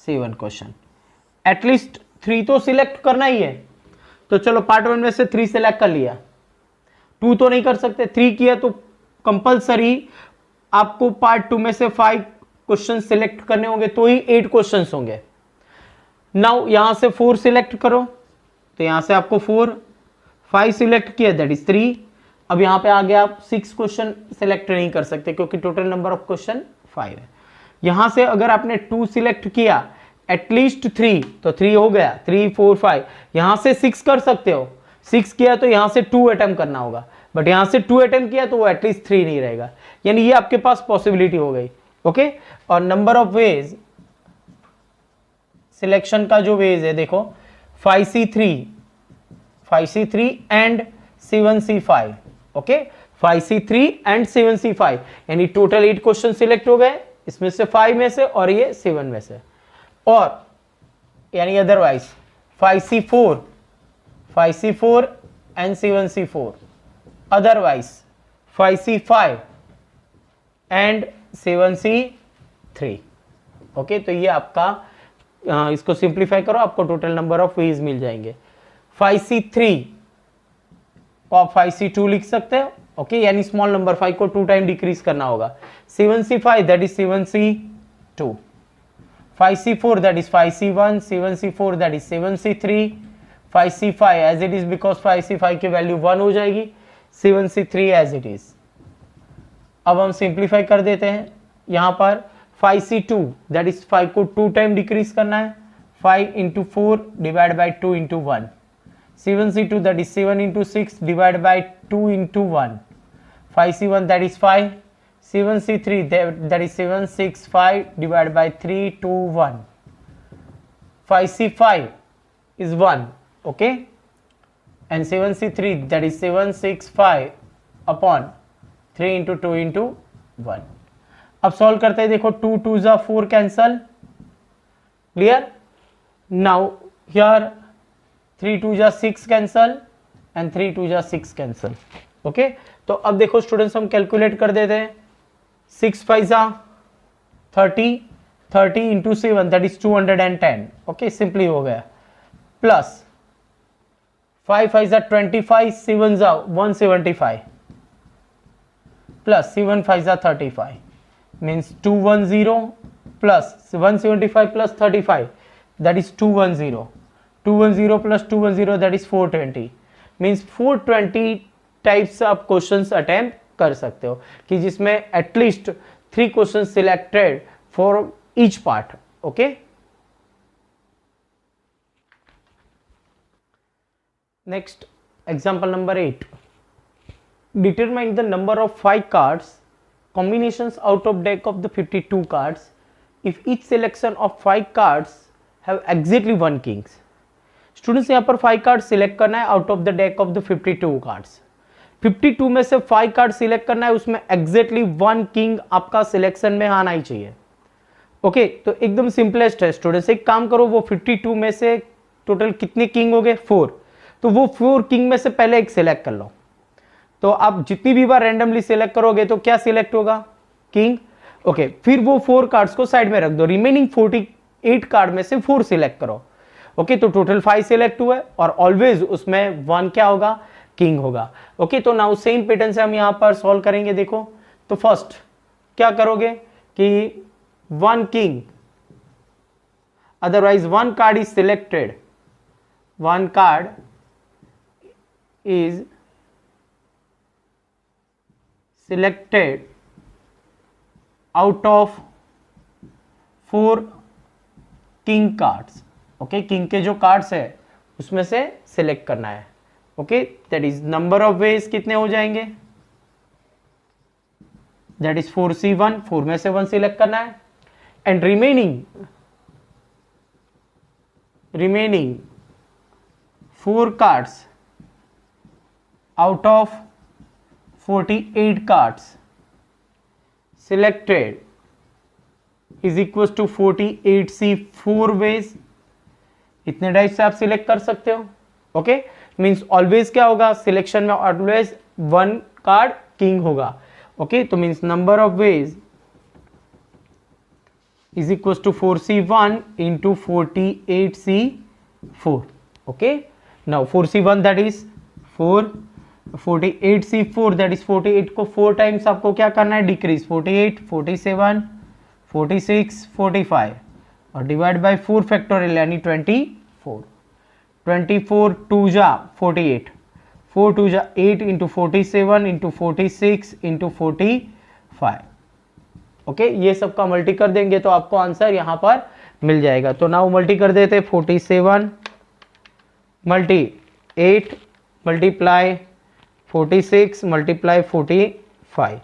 7 क्वेश्चन. एटलीस्ट 3 तो सिलेक्ट करना ही है, तो चलो पार्ट 1 में से 3 सिलेक्ट कर लिया, 2 तो नहीं कर सकते, 3 किया तो कंपलसरी आपको पार्ट 2 में से 5 क्वेश्चन सिलेक्ट करने होंगे, तो ही 8 क्वेश्चन होंगे. नाउ यहां से 4 सिलेक्ट करो, तो यहां से आपको 4, 5 सिलेक्ट किया दैट इज 3. अब यहां पे आगे आप 6 क्वेश्चन सिलेक्ट नहीं कर सकते क्योंकि टोटल नंबर ऑफ क्वेश्चन 5 है. यहां से अगर आपने 2 सिलेक्ट किया एटलीस्ट 3, तो 3 हो गया, 3 4 5. यहां से 6 कर सकते हो, 6 किया तो यहां से 2 अटेम्प्ट करना होगा, बट यहां से 2 अटेम्प्ट किया तो वो एटलीस्ट 3 नहीं रहेगा, यानी ये आपके पास पॉसिबिलिटी हो गई. ओके, और नंबर ऑफ वेज सिलेक्शन का जो वेज है देखो 5C3 and 7C5. Okay, 5C3 and 7C5 यानी टोटल 8 क्वेश्चन सिलेक्ट हो गए, इसमें से 5 में से और ये 7 में से. और यानी otherwise 5C4 and 7C4, otherwise 5C5 and 7C3. Okay, तो ये आपका इसको सिंप्लीफाई करो, आपको टोटल नंबर ऑफ वेज मिल जाएंगे. 5C3 को आप 5C2 लिख सकते हो. ओके, यानी स्मॉल नंबर 5 को 2 टाइम डिक्रीज करना होगा. 7C5 that is 7C2, 5C4 that is 5C1, 7C4 that is 7C3, 5C5 as it is because 5C5 की वैल्यू 1 हो जाएगी, 7C3 as it is. अब हम सिंप्लीफाई कर देते हैं. यहाँ पर 5C2 that is 5 को 2 टाइम डिक्रीज करना है, 5 into 4 divide by 2 into 1. 7C2 that is 7 into 6 divide by 2 into 1. 5C1 that is 5. 7C3 that is 7 6 5 divided by 3 2 1. 5C5 is 1, okay, and 7C3 that is 7 6 5 upon 3 into 2 into 1. अब solve करते हैं. देखो 2 2 4 cancel, clear. Now here 3 2 जा 6 cancel and 3 2 जा 6 cancel. Okay, तो अब देखो students हम कैलकुलेट कर देते हैं। 6 5 जा 30, 30 into 7 that is 210। Okay, simply हो गया। प्लस 5 5 जा 25, 7 जा 175, प्लस 7 5 जा 35 means 210 plus 175 plus 35 that is 210, 210 plus 210 that is 420 means 420 types आप क्वेश्चंस अटेम्प्ट कर सकते हो कि जिसमें at least 3 question selected for each part. Okay, next example number 8, determine the number of 5 cards combinations out of deck of the 52 cards if each selection of 5 cards have exactly 1 kings। Students यहाँ पर 5 card select करना है out of the deck of the 52 cards. 52 में से 5 card select करना है, उसमें exactly 1 king आपका सिलेक्शन में आना ही चाहिए। ओके, तो एकदम सिंपलेस्ट है स्टूडेंट्स। एक काम करो, वो 52 में से टोटल कितने किंग हो गए? 4। तो वो 4 किंग में से पहले एक सिलेक्ट कर लो। तो आप जितनी भी बार रैंडमली सिलेक्ट करोगे तो क्या सिलेक्ट होगा? किंग। ओके, फिर वो 4 कार्ड्स को साइड में रख दो, रिमेनिंग 48 कार्ड में से 4 सिलेक्ट करो। ओके, तो टोटल 5 सिलेक्ट हुए और ऑलवेज उसमें 1 क्या होगा? किंग होगा। ओके, तो नाउ सेम पैटर्न से हम यहां पर सॉल्व करेंगे। देखो, तो फर्स्ट क्या करोगे कि 1 king, otherwise 1 card is selected, 1 card is selected out of 4 king cards। Okay, king के जो कार्ड्स है उसमें से सिलेक्ट करना है। Okay, that is number of veg कितने हो जाएंगे? दैट इज 4C1, 4 में से 1 सिलेक्ट करना है and remaining 4 cards out of 48 cards selected is equals to 48C 4 ways। इतने टाइप से आप सिलेक्ट कर सकते हो। ओके, मींस ऑलवेज क्या होगा? सिलेक्शन में ऑलवेज 1 कार्ड किंग होगा। ओके, तो means number of veg is equals to 4C1 into 48C4। Okay, now 4C1 that is 4, 48C4 that is 48 को 4 टाइम्स आपको क्या करना है? डिक्रीज। 48, 47, 46, 45 और डिवाइड बाय 4 फैक्टोरियल यानी 24। 24 2 जा 48, 4 2 जा 8 इंटू 47 इंटू 46 इंटू 45। ओके, ये सब का मल्टी कर देंगे तो आपको आंसर यहां पर मिल जाएगा। तो नाउ मल्टी कर देते, 47 multi 8 multiply 46 multiply 45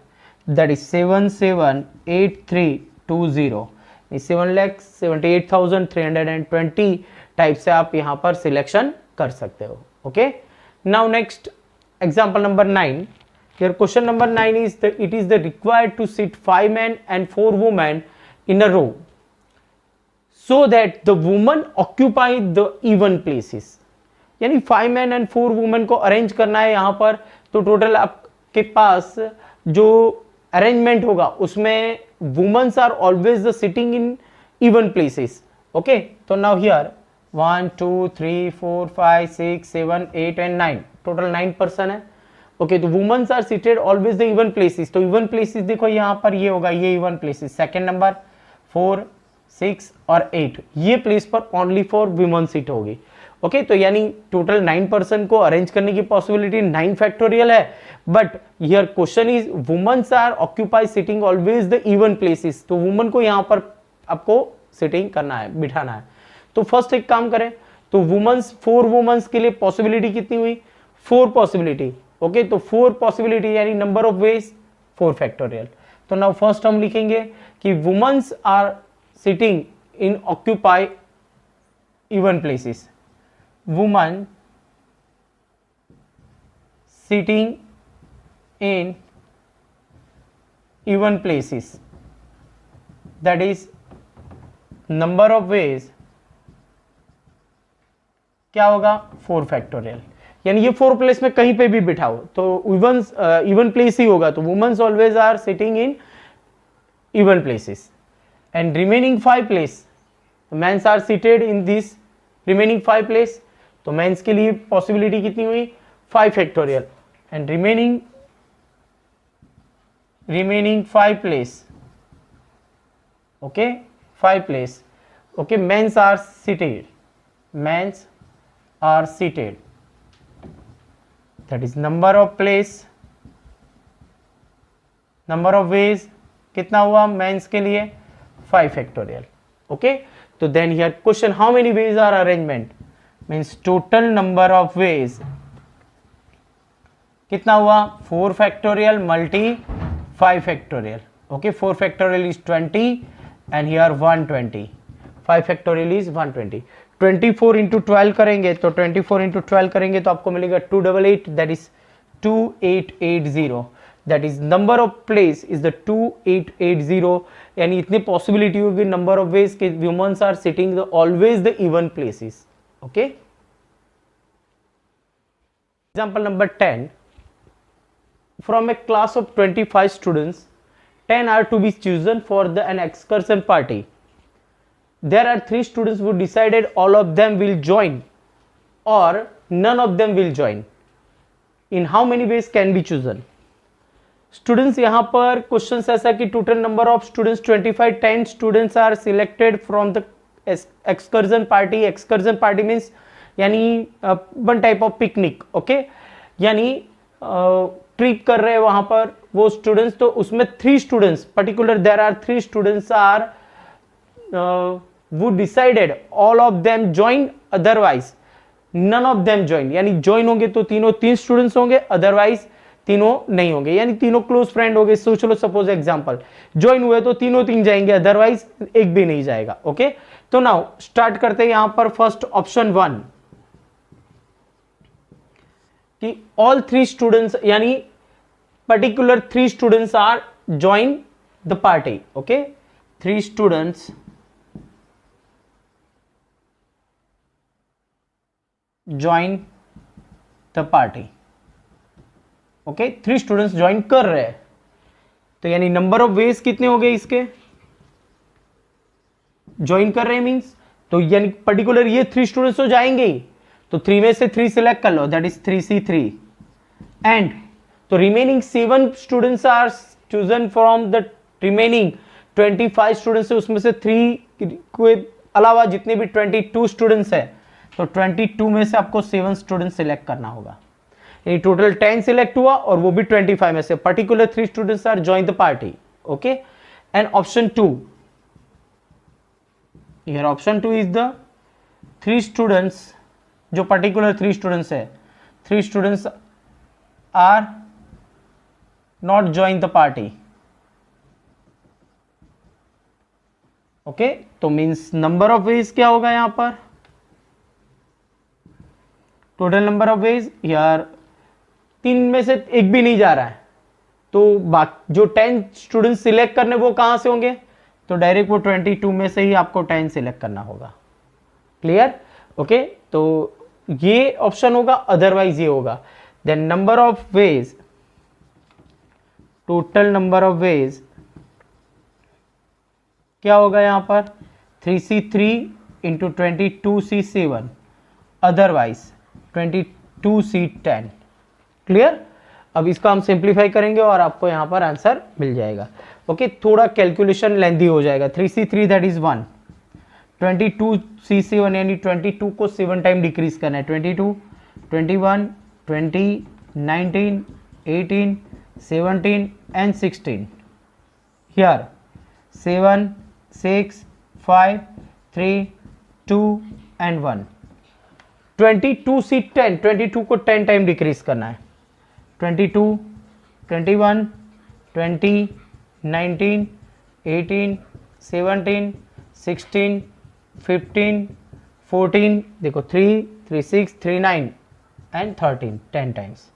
that is 778320 7,78,320 type से आप यहां पर सिलेक्शन कर सकते हो। Okay, now next example number 9। Your question number 9 is it is the required to sit 5 men and 4 women in a row so that the women occupy the even places। यानी 5 man and 4 women को arrange करना है यहां पर। तो total आपके पास जो arrangement होगा उसमें womens are always the sitting in even places. Okay, तो now here 1 2 3 4 5 6 7 8 and 9 total 9 person है। ओके, तो womens are seated always the even places. तो इवन प्लेसेस देखो यहां पर ये होगा, ये इवन प्लेसेस। सेकेंड नंबर 4 6 और 8 ये प्लेस पर ओनली फॉर वुमेन सीट होगी। ओके, तो यानी टोटल 9 पर्सन को अरेंज करने की पॉसिबिलिटी 9 फैक्टोरियल है। But here question is womens are occupy sitting always the even places. तो वुमेन को यहां पर आपको सिटिंग करना है, बिठाना है। तो फर्स्ट एक काम करें, तो वुमेन्स 4 वुमेन्स के लिए पॉसिबिलिटी कितनी हुई? 4 पॉसिबिलिटी। ओके, तो 4 पॉसिबिलिटी यानी नंबर ऑफ वेज 4 फैक्टोरियल। तो नाउ फर्स्ट हम लिखेंगे कि womens are sitting in occupy even places. woman sitting in even places, that is number of ways क्या होगा 4 फैक्टोरियल, यानी ये 4 प्लेस में कहीं पे भी बिठाओ तो इवन प्लेस ही होगा, तो womens always are sitting in even places and remaining 5 place mens are seated in this remaining 5 place, तो मेंस के लिए पॉसिबिलिटी कितनी हुई 5 factorial and remaining 5 place, okay 5 place, okay men's are seated, that is number of place, number of ways कितना हुआ mains के लिए 5 factorial, okay तो then here question how many ways are arrangement means total number of ways कितना हुआ 4 factorial multi 5 factorial, okay 4 factorial is 20 and here 120, 5 factorial is 120, 24 into 12 करेंगे तो 24 into 12 करेंगे तो आपको मिलेगा 288, that is 2880, that is number of place is the 2880, यानी इतनी पॉसिबिलिटी होगी नंबर ऑफ वेज के womens are sitting always the even places, okay. Example number 10, from a class of 25 students 10 are to be chosen for an excursion party. There are 3 students who decided all of them will join or none of them will join. In how many ways can be chosen? Students यहाँ पर question ऐसा कि total number of students 25, 10 students are selected from the excursion party. Excursion party means यानी one type of picnic, okay, यानी trip कर रहे हैं वहां पर वो स्टूडेंट्स, तो उसमें 3 students particular there are 3 students are वो decided all of them join otherwise none of them join, यानी ज्वाइन होंगे तो तीनों 3 स्टूडेंट्स होंगे, अदरवाइज तीनों नहीं होंगे, यानी तीनों क्लोज फ्रेंड हो गए। सोच लो सपोज एग्जांपल ज्वाइन हुए तो तीनों 3 जाएंगे, अदरवाइज एक भी नहीं जाएगा, ओके। तो नाउ स्टार्ट करते हैं यहां पर फर्स्ट ऑप्शन 1 कि ऑल 3 स्टूडेंट्स यानी particular 3 students are join the party, okay 3 students join the party, okay 3 students join कर रहे हैं, तो यानी नंबर ऑफ वेज कितने हो गए इसके ज्वाइन कर रहे हैं मींस, तो यानी पर्टिकुलर ये 3 स्टूडेंट्स तो जाएंगे ही, तो 3 में से 3 सिलेक्ट कर लो, दैट इज 3C3 एंड तो remaining 7 students are chosen from the remaining 25 students है, उसमें से 3 के अलावा जितने भी 22 स्टूडेंट्स है, तो 22 में से आपको 7 स्टूडेंट्स सिलेक्ट करना होगा, यानी टोटल 10 सिलेक्ट हुआ और वो भी 25 में से particular 3 students are join the party, okay. And option 2 here option 2 is the 3 students, जो पर्टिकुलर 3 स्टूडेंट्स है, 3 students are not join the party, okay. तो मींस नंबर ऑफ वेज क्या होगा यहां पर, टोटल नंबर ऑफ वेज यार 3 में से एक भी नहीं जा रहा है, तो बाकी जो 10 स्टूडेंट सिलेक्ट करने वो कहां से होंगे, तो डायरेक्ट वो 22 में से ही आपको 10 सिलेक्ट करना होगा, क्लियर, ओके। तो ये ऑप्शन होगा, अदरवाइज ये होगा। Then number of ways, total number of ways क्या होगा यहां पर 3C3 into 22C7 otherwise 22C10, clear. अब इसका हम सिंप्लीफाई करेंगे और आपको यहां पर आंसर मिल जाएगा, ओके। थोड़ा कैलकुलेशन लेंथी हो जाएगा, 3C3 दैट इज 1, 22C7 यानी 22 को 7 टाइम डिक्रीज करना है, 22, 21, 20, 19, 18, 17 and 16, here 7, 6, 5, 3, 2 and 1, 22C10, 22 को 10 टाइम डिक्रीज करना है, 22, 21, 20, 19, 18, 17, 16, 15, 14, देखो 3, 3, 6, 3, 9 एंड 13, 10 टाइम्स,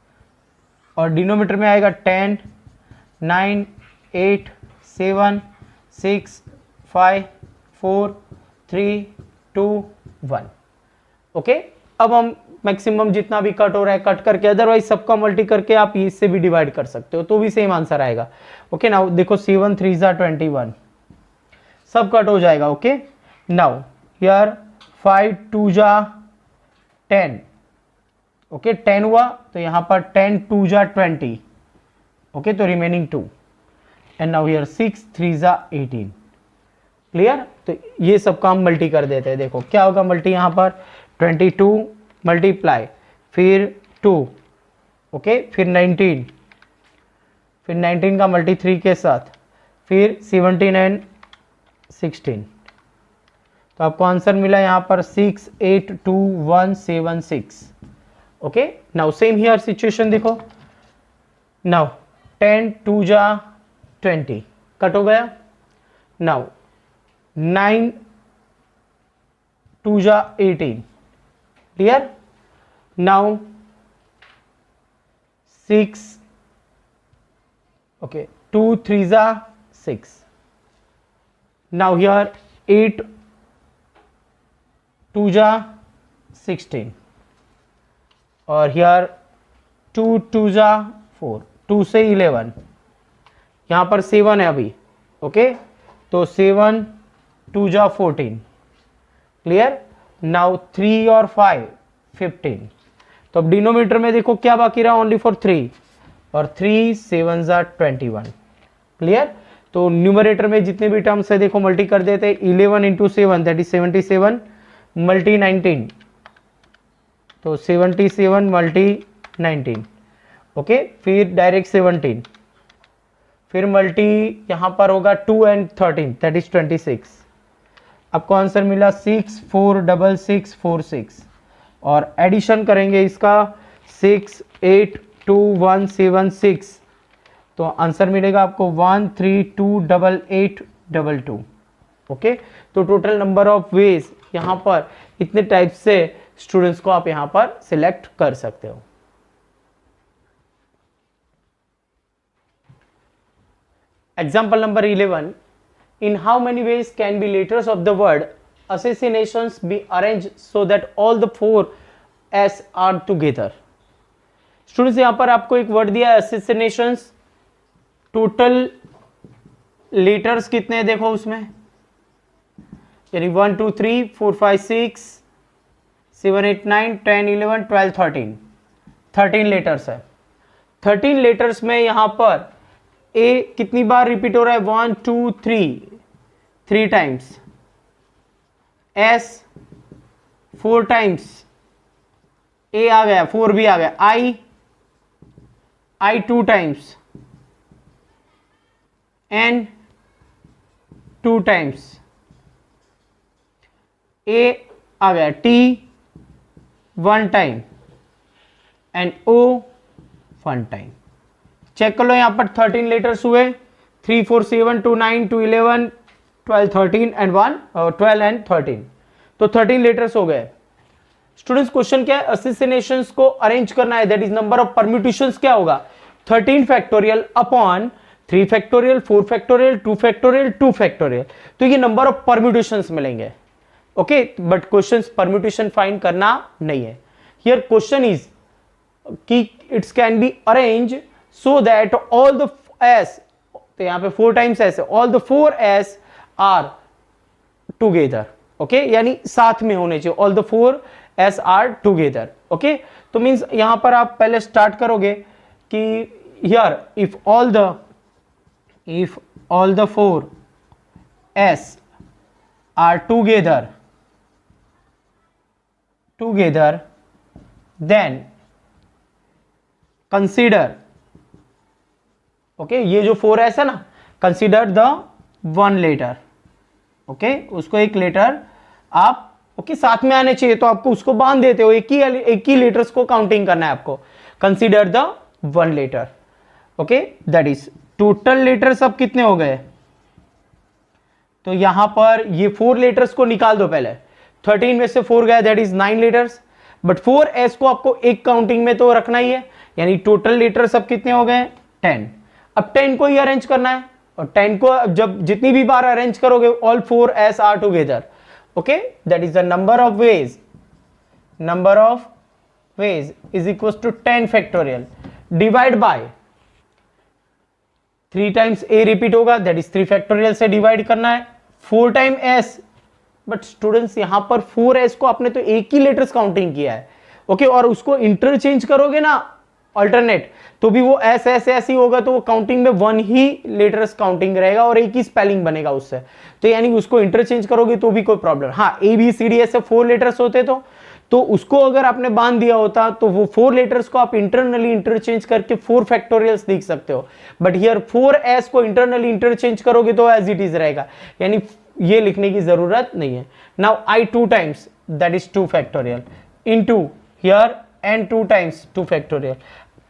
और डिनोमीटर में आएगा 10, 9, 8, 7, 6, 5, 4, 3, 2, 1, ओके। अब हम मैक्सिमम जितना भी कट हो रहा है कट करके, अदरवाइज सबका मल्टी करके आप इससे भी डिवाइड कर सकते हो तो भी सेम आंसर आएगा। ओके नाउ देखो 7 3 जा 21, सब कट हो जाएगा। ओके नाउ हियर 5 2 जा 10, ओके 10 हुआ तो यहाँ पर 10 2 जा 20, ओके तो रिमेनिंग 2 एंड नाउ हियर 6 3 जा 18। क्लियर? तो ये सब काम मल्टी कर देते हैं। देखो क्या होगा मल्टी यहाँ पर 22 मल्टीप्लाई फिर 2, ओके फिर 19, फिर 19 का मल्टी 3 के साथ फिर 17 एंड 16, तो आपको आंसर मिला यहाँ पर 6 8 2 1 7 6। Okay now same here situation देखो, नाउ 10 2 जा 20 कट हो गया, नाउ 9 2 जा 18, क्लियर? नाउ 6, okay 2 3 जा 6, now here 8 2 जा 16 और here 2 2 जा 4, 2 से 11, यहाँ पर 7 है अभी, ओके तो 7 2 जा 14, क्लियर? नाउ 3 और 5 15, तो अब डिनोमिनेटर में देखो क्या बाकी रहा, ओनली फॉर 3 और 3 7 जा 21, क्लियर? तो न्यूमरेटर में जितने भी टर्म्स है देखो मल्टी कर देते हैं, 11 इंटू 7 दैट इज 77 मल्टी 19, तो 77 मल्टी 19, ओके फिर डायरेक्ट 17, फिर मल्टी यहाँ पर होगा 2 एंड 13 दैट इज 26, आपको आंसर मिला 6 4 6 6 4 6 और एडिशन करेंगे इसका 6 8 2 1 7 6, तो आंसर मिलेगा आपको 1 3 2 8 8 2 2। ओके तो टोटल नंबर ऑफ वेज यहाँ पर इतने टाइप से स्टूडेंट्स को आप यहाँ पर सिलेक्ट कर सकते हो। Example number 11, in how many ways can be letters of the word assassinations be arranged so that all the 4 s are together? Students यहां पर आपको एक वर्ड दिया है assassinations, टोटल लेटर्स कितने हैं देखो उसमें, यानी 1 2 3 4 5 6 7 8 9 10 11 12 13, 13 लेटर्स है। 13 लेटर्स में यहां पर ए कितनी बार रिपीट हो रहा है, 1 2 3 टाइम्स, एस 4 टाइम्स, ए आ गया 4 भी आ गया, I 2 times, N 2 times, A आ गया, T 1 time and O 1 time. Check कर लो यहां पर 13 लेटर्स हुए, 3 4 7 2 9 2 11 12 13 एंड 1 12 एंड 13, तो 13 लेटर्स हो गए। स्टूडेंट्स क्वेश्चन क्या है, असोसिएशंस को अरेंज करना है, that is number of permutations क्या होगा, 13 factorial upon 3 factorial 4 factorial 2 factorial 2 factorial, तो ये नंबर ऑफ परम्यूटेशंस मिलेंगे। Okay but question permutation find करना नहीं है, हियर क्वेश्चन इज कि it's can be arrange so that all the S, तो यहां पे 4 टाइम्स एस है, all the 4 S are together, okay यानी साथ में होने चाहिए, all the 4 S are together. Okay तो मींस यहां पर आप पहले स्टार्ट करोगे कि here if all the 4 S are together then consider, okay ये जो 4s है ना, कंसीडर द 1 लेटर, ओके उसको एक लेटर आप ओके साथ में आने चाहिए, तो आपको उसको बांध देते हो, एक ही लेटर्स को काउंटिंग करना है आपको, consider the 1 letter. Okay that is total letters अब कितने हो गए, तो यहां पर ये 4 लेटर्स को निकाल दो पहले, 13 में से 4 गया that is 9 letters, but 4s को आपको एक काउंटिंग में तो रखना ही है, यानी टोटल लेटर्स अब कितने हो गए 10। अब 10 को ही अरेंज करना है, और 10 को जब जितनी भी बार अरेंज करोगे all 4s are together, okay that is the number of ways number of ways is equal to 10 factorial divide by 3 times a repeat होगा, दैट इज 3 फैक्टोरियल से डिवाइड करना है 4 टाइम s। बट स्टूडेंट्स यहां पर 4s को आपने तो एक ही लेटर्स काउंटिंग किया है, ओके और उसको इंटरचेंज करोगे ना अल्टरनेट तो भी वो एस एस एस ही होगा, तो वो काउंटिंग में 1 ही लेटर्स काउंटिंग रहेगा और एक ही स्पेलिंग बनेगा उससे। तो यानी उसको इंटरचेंज करोगे तो भी कोई प्रॉब्लम, हाँ ए बी सी डी ऐसे 4 लेटर्स होते तो उसको अगर आपने बांध दिया होता तो वो 4 लेटर्स को आप इंटरनली इंटरचेंज करके 4 फैक्टोरियल्स लिख सकते हो, बट हियर 4s को इंटरनली इंटरचेंज करोगे तो एज इट इज रहेगा, यानी ये लिखने की जरूरत नहीं है। Now I 2 times that is 2 factorial into here n 2 times 2 factorial,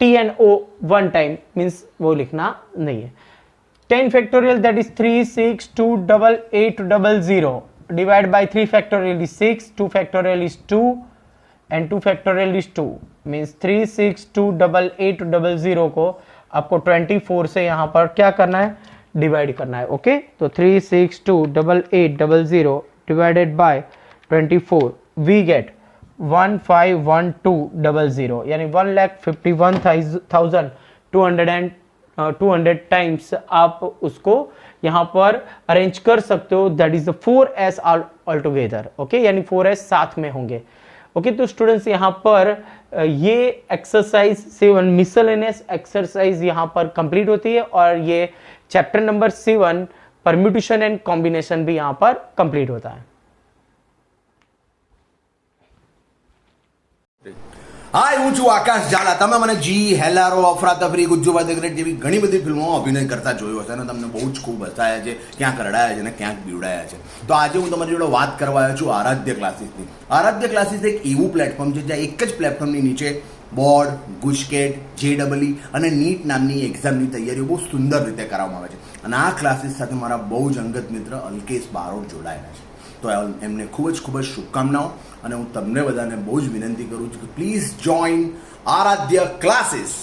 t and o 1 time means वो लिखना नहीं है। 10 factorial that is 3 6 2 8 8 0 0 divide by 3 factorial is 6, 2 factorial is 2 and 2 factorial is 2 means 3 6 2 8 8 0 0 को आपको 24 से यहां पर क्या करना है, डिवाइड करना है, ओके। तो 3 6 2 8 8 0 0 डिवाइडेड बाय 24 वी गेट 151200 यानी 1,51,200 टाइम्स आप उसको यहां पर अरेंज कर सकते हो, that is the 4s all together, okay यानी 4s साथ में होंगे, ओके। तो स्टूडेंट्स यहां पर ये एक्सरसाइज 7 मिसलेनियस एक्सरसाइज यहां पर कंप्लीट होती है और ये chapter number 7 permutation and combination भी यहां पर कंप्लीट होता है।
હાય હું છું આકાશ ઝાલા। તમે મને જી હેલારો અફરાતફરી ગુજ્જુ વાદગ્રેટ જેવી ઘણી બધી ફિલ્મોમાં અભિનય કરતા જોયો હશે અને તમને બહુ જ ખૂબ હસાયા છે, ક્યાંક રડાયા છે અને ક્યાંક બીવડાયા છે। તો આજે હું તમારી જોડે વાત કરવા આવ્યો છું આરાધ્ય ક્લાસીસની। આરાધ્ય ક્લાસીસ એક એવું પ્લેટફોર્મ છે જ્યાં એક જ પ્લેટફોર્મની નીચે બોર્ડ, ગુજકેટ, JEE અને નીટ નામની એક્ઝામની તૈયારીઓ બહુ સુંદર રીતે કરાવવામાં આવે છે અને આ ક્લાસીસ સાથે મારા બહુ જ અંગત મિત્ર અલ્કેશ બારોટ જોડાયેલા છે। તો એમને ખૂબ જ શુભકામનાઓ અને હું તમને બધાને બહુ જ વિનંતી કરું છું કે પ્લીઝ જોઈન આરાધ્ય ક્લાસીસ।